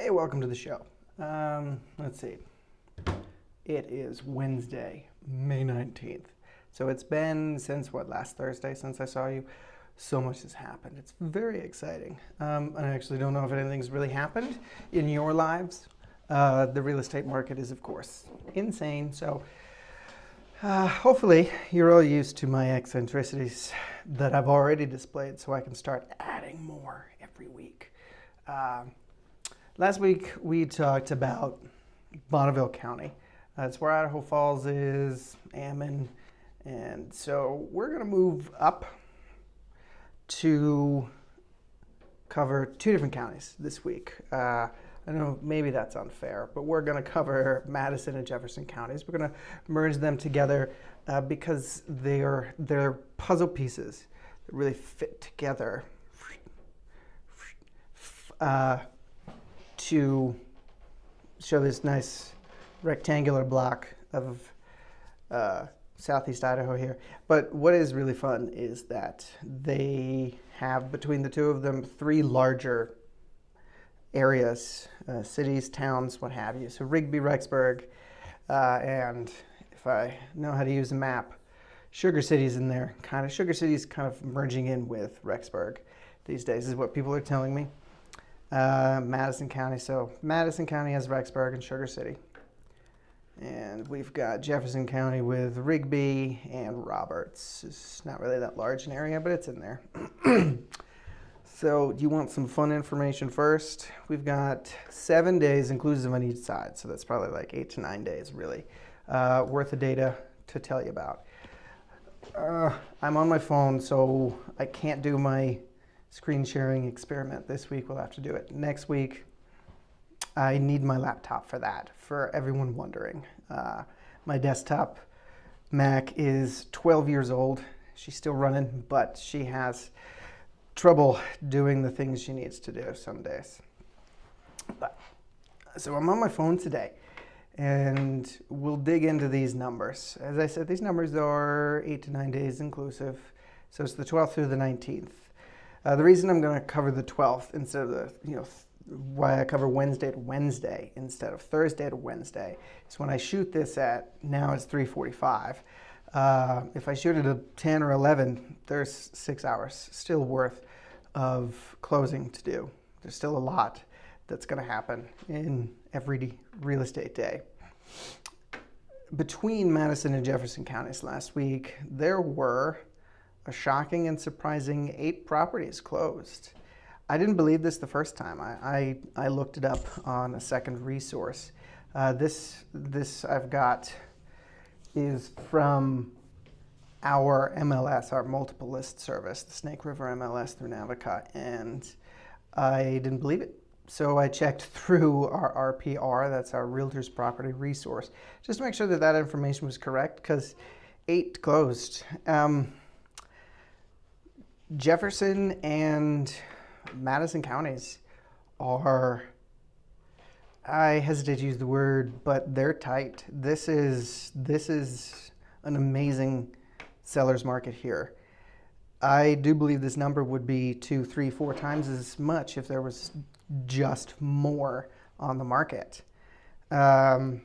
Hey, welcome to the show. Let's see. It is Wednesday, May 19th. So it's been since last Thursday since I saw you. So much has happened. It's very exciting. I actually don't know if anything's really happened in your lives. The real estate market is, of course, insane. So hopefully you're all used to my eccentricities that I've already displayed so I can start adding more every week. Last week we talked about Bonneville County. That's where Idaho Falls is, Ammon. And so we're going to move up to cover two different counties this week. I know maybe that's unfair, but we're going to cover Madison and Jefferson counties. We're going to merge them together because they're puzzle pieces that really fit together to show this nice rectangular block of southeast Idaho here. But what is really fun is that they have, between the two of them, three larger areas, cities, towns, what have you. So Rigby, Rexburg, and if I know how to use a map, Sugar City's in there. Sugar City's kind of merging in with Rexburg these days, is what people are telling me. Madison County. So Madison County has Rexburg and Sugar City. And we've got Jefferson County with Rigby and Roberts. It's not really that large an area, but it's in there. So do you want some fun information first? We've got 7 days inclusive on each side. So that's probably like 8 to 9 days really worth of data to tell you about. I'm on my phone, so I can't do my screen sharing experiment this week. We'll have to do it next week. I need my laptop for that, for everyone wondering. My desktop Mac is 12 years old. She's still running, but she has trouble doing the things she needs to do some days. So I'm on my phone today, and we'll dig into these numbers. As I said, these numbers are 8 to 9 days inclusive, so it's the 12th through the 19th. The reason I'm going to cover the 12th instead of why I cover Wednesday to Wednesday instead of Thursday to Wednesday is when I shoot this at, now it's 3:45. If I shoot it at 10 or 11, there's 6 hours still worth of closing to do. There's still a lot that's going to happen in every real estate day. Between Madison and Jefferson counties last week, there were a shocking and surprising 8 properties closed. I didn't believe this the first time. I looked it up on a second resource. This I've got is from our MLS, our multiple list service, the Snake River MLS through Navica, and I didn't believe it. So I checked through our RPR, that's our Realtors Property Resource, just to make sure that that information was correct, because 8 closed. Jefferson and Madison counties are, I hesitate to use the word, but they're tight. This is an amazing seller's market here. I do believe this number would be 2, 3, 4 times as much if there was just more on the market. 2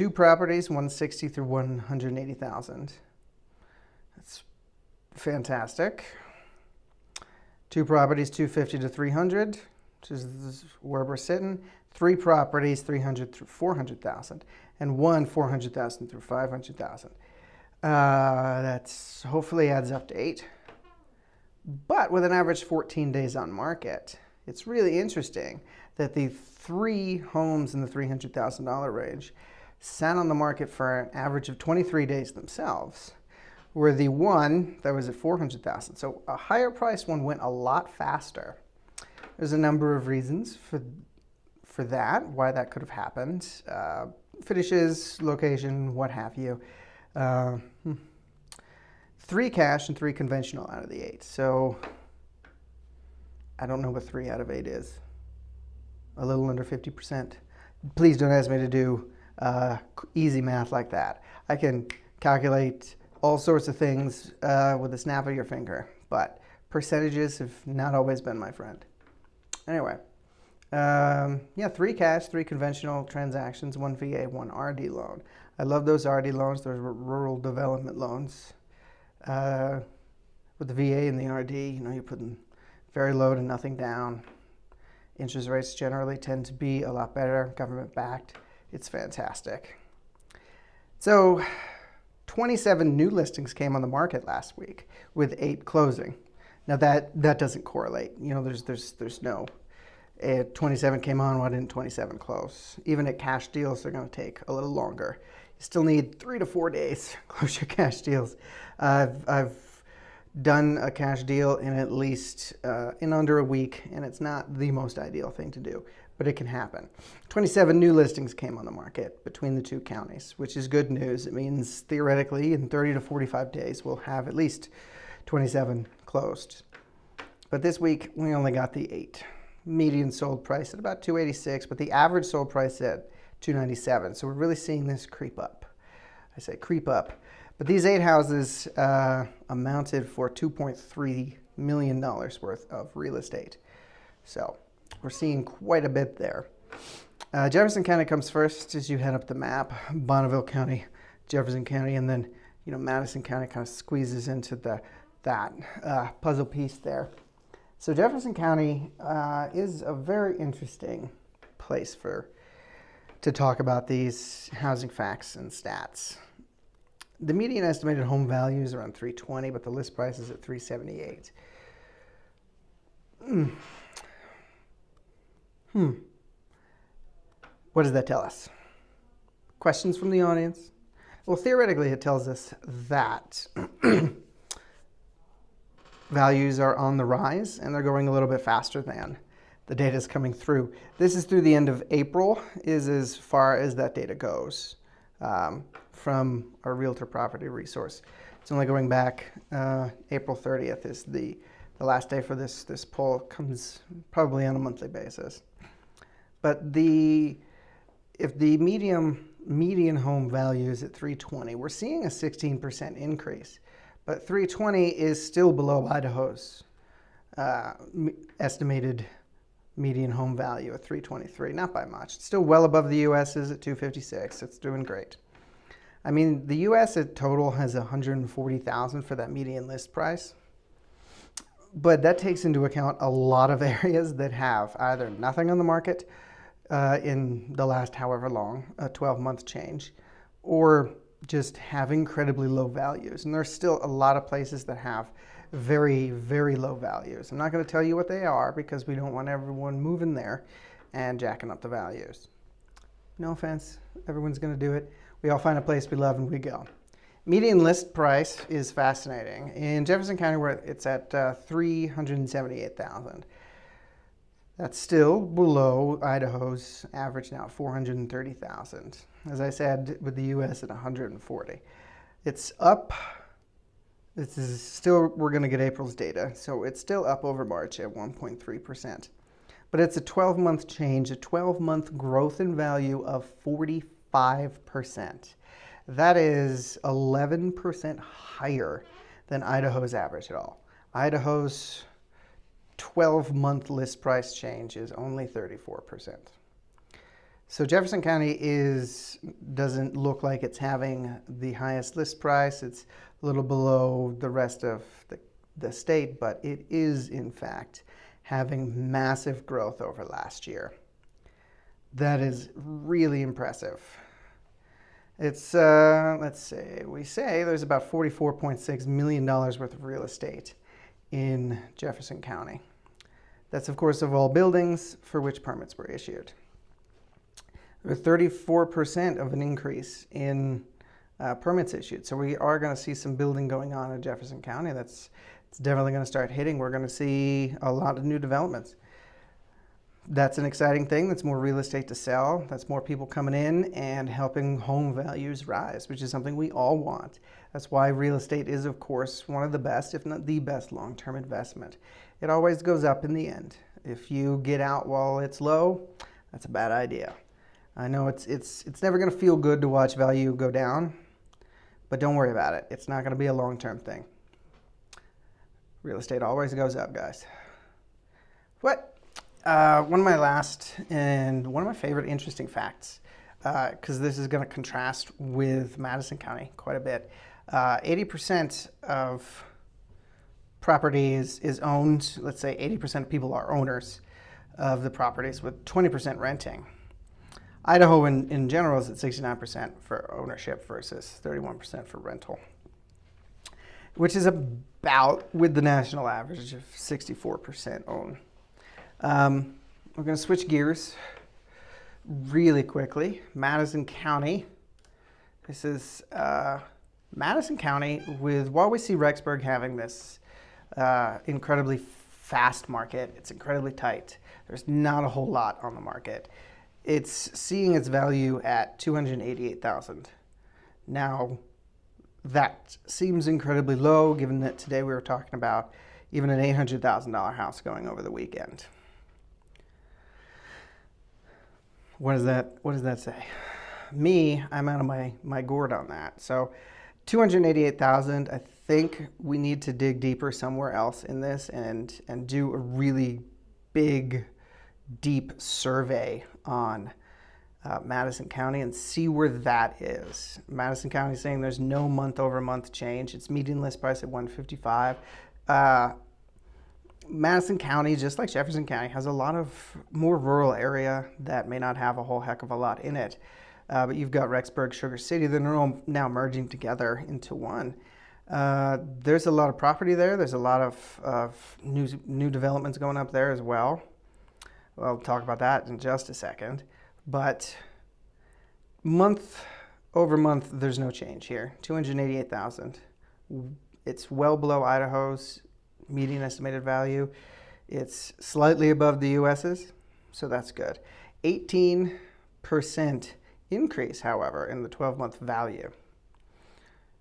properties, 160 through 180,000. That's fantastic. 2 properties, 250 to 300, which is where we're sitting. 3 properties, 300 through 400,000, and 1 400,000 through 500,000. That's hopefully adds up to 8. But with an average 14 days on market, it's really interesting that the 3 homes in the $300,000 range sat on the market for an average of 23 days themselves, where the one that was at 400,000. So a higher price one went a lot faster. There's a number of reasons for that, why that could have happened. Finishes, location, what have you. 3 cash and 3 conventional out of the 8. So I don't know what 3 out of 8 is. A little under 50%. Please don't ask me to do easy math like that. I can calculate all sorts of things with a snap of your finger, but percentages have not always been my friend. Anyway, Yeah, 3 cash, 3 conventional transactions, 1 VA, 1 RD loan. I love those RD loans. Those rural development loans. With the VA and the RD, you're putting very low to nothing down. Interest rates generally tend to be a lot better, government-backed. It's fantastic. So 27 new listings came on the market last week with 8 closing. Now that doesn't correlate. There's no 27 came on, why didn't 27 close? Even at cash deals, they're going to take a little longer. You still need 3 to 4 days to close your cash deals. I've done a cash deal in at least in under a week, and it's not the most ideal thing to do, but it can happen. 27 new listings came on the market between the 2 counties, which is good news. It means theoretically in 30 to 45 days we'll have at least 27 closed. But this week we only got the 8. Median sold price at about $286, but the average sold price at $297. So we're really seeing this creep up. I say creep up. But these 8 houses amounted for $2.3 million worth of real estate. So we're seeing quite a bit there. Jefferson County comes first as you head up the map. Bonneville County, Jefferson County, and then Madison County kind of squeezes into that puzzle piece there. So Jefferson County is a very interesting place to talk about these housing facts and stats. The median estimated home value is around $320, but the list price is at $378. What does that tell us? Questions from the audience? Well, theoretically, it tells us that values are on the rise and they're going a little bit faster than the data is coming through. This is through the end of April, is as far as that data goes. From our Realtor Property Resource. It's only going back April 30th is the last day for this poll. It comes probably on a monthly basis. But if the median home value is at $320, we're seeing a 16% increase. But $320 is still below Idaho's estimated median home value at $323. Not by much. It's still well above the U.S.'s at $256. It's doing great. I mean, the U.S. at total has $140,000 for that median list price, but that takes into account a lot of areas that have either nothing on the market in the last however long, a 12-month change, or just have incredibly low values. And there's still a lot of places that have very, very low values. I'm not going to tell you what they are because we don't want everyone moving there and jacking up the values. No offense, everyone's going to do it. We all find a place we love and we go. Median list price is fascinating. In Jefferson County, it's at $378,000. That's still below Idaho's average now, $430,000. As I said, with the U.S. at $140,000. It's up. This is still, we're going to get April's data, so it's still up over March at 1.3%. But it's a 12-month change, a 12-month growth in value of 45%. That is 11% higher than Idaho's average at all. Idaho's 12-month list price change is only 34%. So Jefferson County doesn't look like it's having the highest list price. It's a little below the rest of the state, but it is, in fact, having massive growth over last year. That is really impressive. It's, let's see, we say there's about $44.6 million worth of real estate in Jefferson County. That's, of course, of all buildings for which permits were issued. There's 34% of an increase in permits issued. So we are going to see some building going on in Jefferson County. It's definitely going to start hitting. We're going to see a lot of new developments. That's an exciting thing. That's more real estate to sell. That's more people coming in and helping home values rise, which is something we all want. That's why real estate is, of course, one of the best, if not the best, long-term investment. It always goes up in the end. If you get out while it's low, that's a bad idea. I know it's never going to feel good to watch value go down, but don't worry about it. It's not going to be a long-term thing. Real estate always goes up, guys. What? One of my last and one of my favorite interesting facts, because this is going to contrast with Madison County quite a bit. 80% of property is owned. Let's say 80% of people are owners of the properties, with 20% renting. Idaho in general is at 69% for ownership versus 31% for rental, which is about with the national average of 64% own. We're going to switch gears really quickly. Madison County. This is Madison County while we see Rexburg having this incredibly fast market, it's incredibly tight. There's not a whole lot on the market. It's seeing its value at $288,000. Now, that seems incredibly low, given that today we were talking about even an $800,000 house going over the weekend. What does that say? Me, I'm out of my gourd on that. So $288,000, I think we need to dig deeper somewhere else in this and do a really big, deep survey on Madison County and see where that is. Madison County is saying there's no month-over-month change. It's median list price at $155,000. Madison County, just like Jefferson County, has a lot of more rural area that may not have a whole heck of a lot in it. But you've got Rexburg, Sugar City, they're all now merging together into one. There's a lot of property there. There's a lot of new developments going up there as well. We'll talk about that in just a second. But month over month, there's no change here. $288,000. It's well below Idaho's median estimated value. It's slightly above the US's, so that's good. 18% increase, however, in the 12-month value.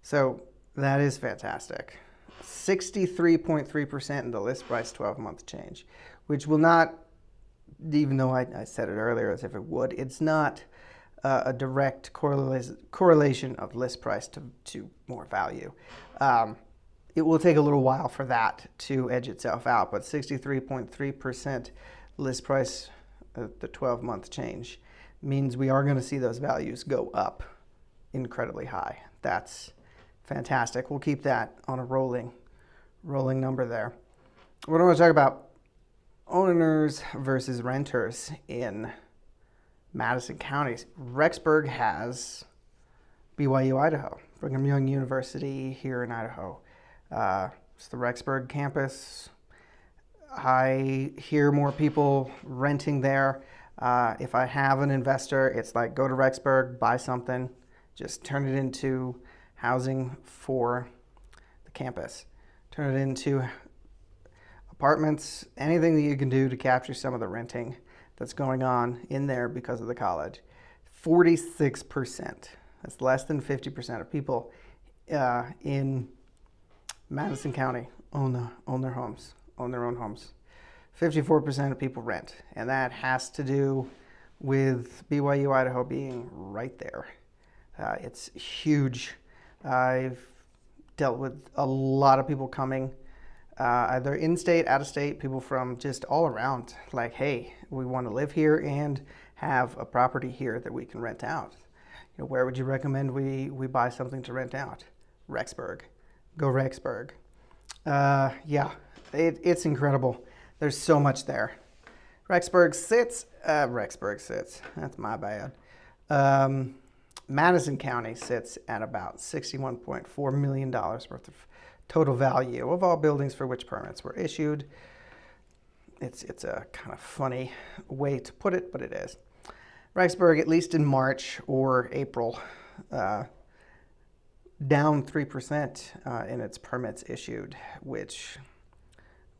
So that is fantastic. 63.3% in the list price 12-month change, which will not, even though I said it earlier as if it would, it's not a direct correlation of list price to more value. It will take a little while for that to edge itself out, but 63.3% list price, the 12-month change, means we are going to see those values go up incredibly high. That's fantastic. We'll keep that on a rolling number there. What do I want to talk about? Owners versus renters in Madison County. Rexburg has BYU Idaho, Brigham Young University here in Idaho. It's the Rexburg campus. I hear more people renting there. If I have an investor, it's like go to Rexburg, buy something, just turn it into housing for the campus. Turn it into apartments, anything that you can do to capture some of the renting that's going on in there because of the college. 46%. That's less than 50% of people in Madison County own their homes, own their own homes. 54% of people rent, and that has to do with BYU Idaho being right there. It's huge. I've dealt with a lot of people coming, either in-state, out-of-state, people from just all around, like, hey, we want to live here and have a property here that we can rent out. You know, where would you recommend we buy something to rent out? Rexburg. Go Rexburg. It's incredible. There's so much there. Rexburg sits, that's my bad. Madison County sits at about $61.4 million worth of total value of all buildings for which permits were issued. It's a kind of funny way to put it, but it is. Rexburg, at least in March or April, down 3% in its permits issued, which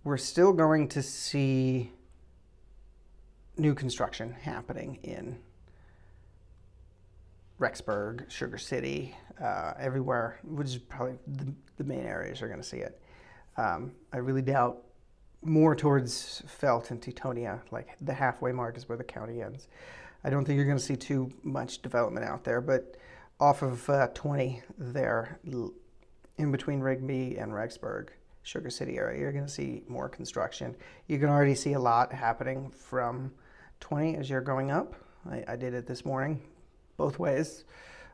we're still going to see new construction happening in Rexburg, Sugar City, everywhere, which is probably the main areas you're going to see it. I really doubt more towards Felt and Teutonia, like the halfway mark is where the county ends. I don't think you're going to see too much development out there, but off of 20 there, in between Rigby and Rexburg, Sugar City area, you're going to see more construction. You can already see a lot happening from 20 as you're going up. I did it this morning, both ways.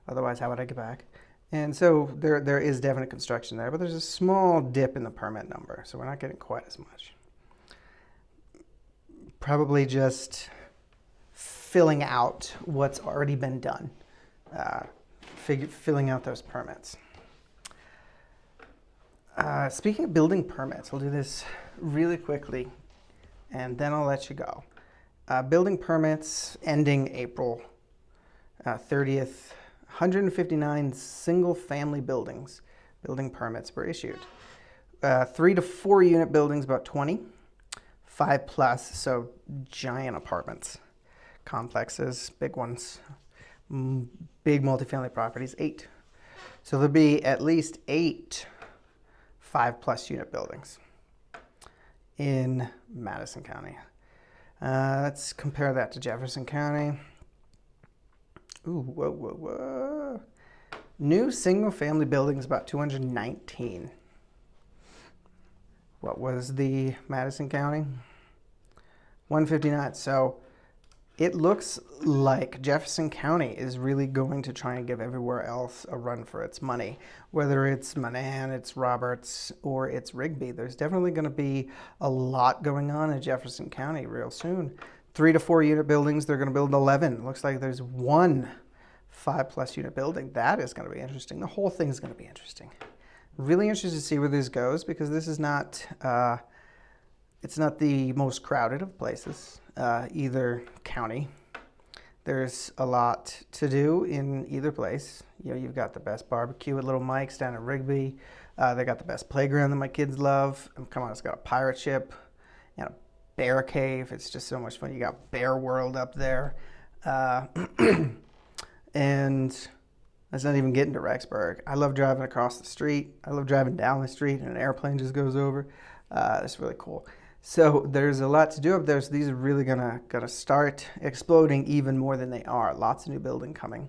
Otherwise, how would I get back? And so there is definite construction there, but there's a small dip in the permit number, so we're not getting quite as much. Probably just filling out what's already been done, filling out those permits. Speaking of building permits, we'll do this really quickly, and then I'll let you go. Building permits ending April 30th, 159 single-family building permits were issued. 3 to 4 unit buildings, about 20. 5 plus, so giant apartments, complexes, big ones, big multifamily properties, 8. So there'll be at least 8 5 plus unit buildings in Madison County. Let's compare that to Jefferson County. Ooh, whoa. New single family buildings, about 219. What was the Madison County? 159. So it looks like Jefferson County is really going to try and give everywhere else a run for its money. Whether it's Manan, it's Roberts, or it's Rigby, there's definitely going to be a lot going on in Jefferson County real soon. 3 to 4 unit buildings, they're going to build 11. Looks like there's 1 5 plus unit building. That is going to be interesting. The whole thing is going to be interesting. Really interested to see where this goes, because this is not, it's not the most crowded of places, either county. There's a lot to do in either place. You know, you've got the best barbecue at Little Mike's down at Rigby. They got the best playground that my kids love. Come on, it's got a pirate ship and a bear cave. It's just so much fun. You got Bear World up there. And that's not even getting to Rexburg. I love driving across the street. I love driving down the street and an airplane just goes over. It's really cool. So there's a lot to do up there. So these are really gonna start exploding even more than they are. Lots of new building coming,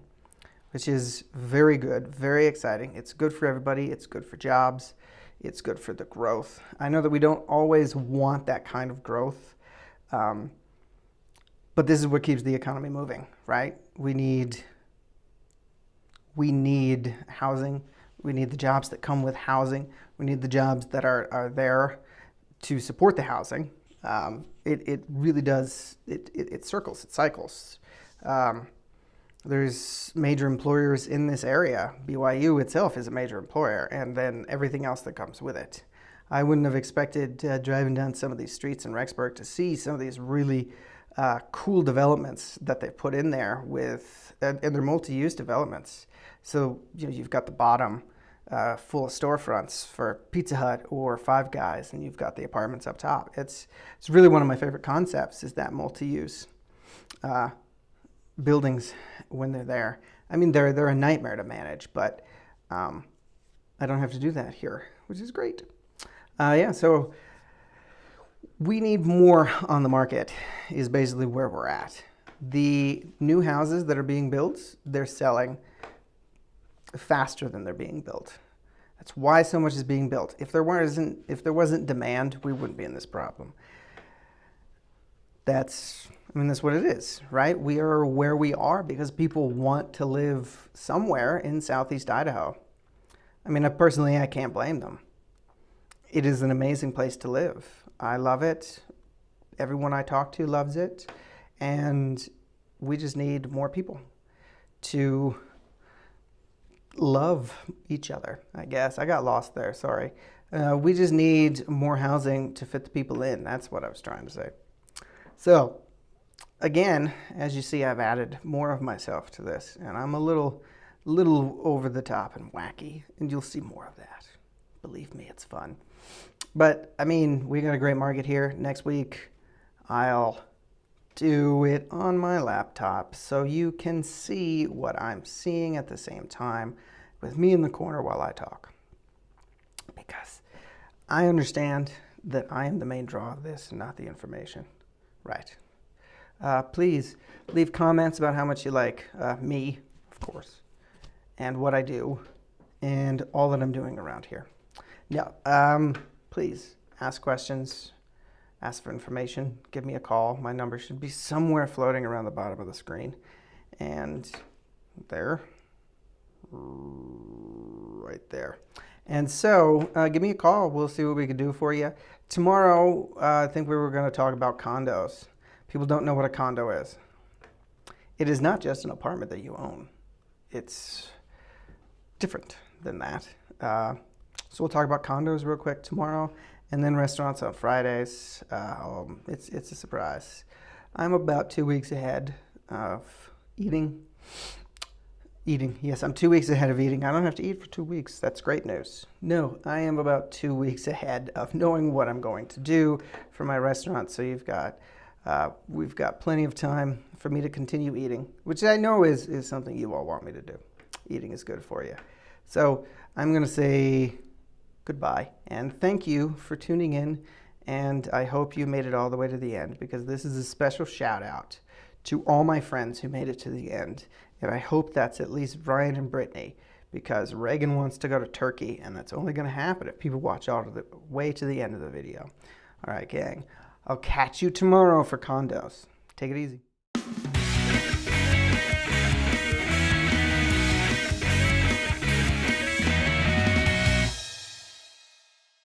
which is very good, very exciting. It's good for everybody. It's good for jobs. It's good for the growth. I know that we don't always want that kind of growth, but this is what keeps the economy moving, right? We need housing. We need the jobs that come with housing. We need the jobs that are there to support the housing. It really does, it circles, it cycles. There's major employers in this area. BYU itself is a major employer, and then everything else that comes with it. I wouldn't have expected driving down some of these streets in Rexburg to see some of these really cool developments that they've put in there and they're multi-use developments. So you've got the bottom full of storefronts for Pizza Hut or Five Guys, and you've got the apartments up top. It's really one of my favorite concepts, is that multi-use buildings when they're there. I mean, they're a nightmare to manage, but I don't have to do that here, which is great. So we need more on the market is basically where we're at. The new houses that are being built, they're selling faster than they're being built. That's why so much is being built. If there wasn't demand, we wouldn't be in this problem. That's what it is, right? We are where we are because people want to live somewhere in Southeast Idaho. I mean, personally, I can't blame them. It is an amazing place to live. I love it. Everyone I talk to loves it. And we just need more people to love each other, I guess. I got lost there, sorry. We just need more housing to fit the people in. That's what I was trying to say. So, again, as you see, I've added more of myself to this, and I'm a little over the top and wacky, and you'll see more of that. Believe me, it's fun. But, I mean, we got a great market here. Next week, I'll do it on my laptop so you can see what I'm seeing at the same time with me in the corner while I talk. Because I understand that I am the main draw of this and not the information. Right. Please leave comments about how much you like me, of course, and what I do and all that I'm doing around here. Yeah. please ask questions, ask for information, give me a call. My number should be somewhere floating around the bottom of the screen. And there, right there. And so give me a call. We'll see what we can do for you. Tomorrow, I think we were going to talk about condos. People don't know what a condo is. It is not just an apartment that you own. It's different than that. So we'll talk about condos real quick tomorrow, and then restaurants on Fridays. It's a surprise. I'm about 2 weeks ahead of eating. Yes, I'm 2 weeks ahead of eating. I don't have to eat for 2 weeks. That's great news. No, I am about 2 weeks ahead of knowing what I'm going to do for my restaurant. So we've got plenty of time for me to continue eating, which I know is something you all want me to do. Eating is good for you. So I'm going to say goodbye and thank you for tuning in. And I hope you made it all the way to the end, because this is a special shout out to all my friends who made it to the end. And I hope that's at least Brian and Brittany, because Reagan wants to go to Turkey, and that's only going to happen if people watch all the way to the end of the video. All right, gang. I'll catch you tomorrow for condos. Take it easy.